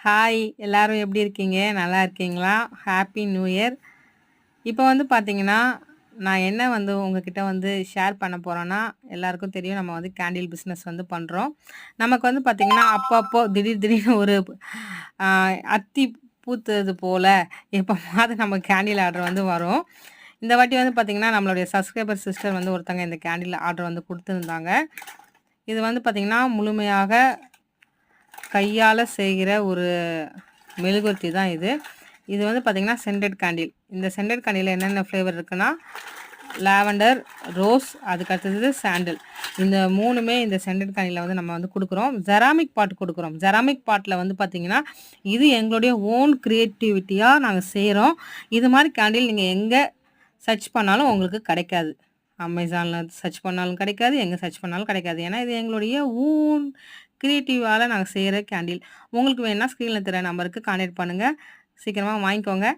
Hi! எல்லாரும் எப்படி இருக்கீங்க? நல்லா இருக்கீங்களா? Happy new year. இப்போ வந்து பார்த்தீங்கன்னா, நான் என்ன உங்ககிட்ட ஷேர் பண்ண போறேன்னா, எல்லாருக்கும் தெரியும் நம்ம கேண்டில் பிசினஸ் பண்றோம். நமக்கு பார்த்தீங்கன்னா, அப்பப்போ திடீர்னு ஒரு அ அத்தி பூத்தது போல எப்பமாவது நம்ம கேண்டில் ஆர்டர் வரும். இந்த வாட்டி பார்த்தீங்கன்னா, நம்மளுடைய சப்ஸ்கிரைபர் சிஸ்டர் ஒருத்தங்க இந்த கேண்டில் ஆர்டர் குடுத்துருந்தாங்க. இது பார்த்தீங்கன்னா, முழுமையாக கையால செய்கிற ஒரு மெழுகுவர்த்தி தான் இது. இது பார்த்தீங்கன்னா, சென்டட் கேண்டில். இந்த சென்டட் கேண்டில்ல என்னென்ன ஃப்ளேவர் இருக்குன்னா, லாவெண்டர், ரோஸ், அதுக்கு அடுத்தது சாண்டில். இந்த 3மே இந்த சென்டட் கேண்டில்ல நம்ம குடுக்குறோம். செராமிக் பாட் குடுக்குறோம். செராமிக் பாட்ல பார்த்தீங்கன்னா, இது எங்களுடைய ஓன் கிரியேட்டிவிட்டியா நாங்க செய்றோம். இது மாரி கேண்டில் நீங்க எங்க சர்ச் பண்ணாலும் உங்களுக்கு கிடைக்காது. அமேசான்ல சர்ச் பண்ணாலும் கிடைக்காது. எங்க சர்ச் பண்ணாலும் கிடைக்காது. ஏன்னா, இது எங்களுடைய ஓன் கிரியேட்டிவால நாங்க செய்ற கேண்டில். உங்களுக்கு வேணும்னா ஸ்க்ரீன்ல தெர்ற நம்பருக்கு கான்டாக்ட் பண்ணுங்க. சீக்கிரமா வாங்கிக்கோங்க.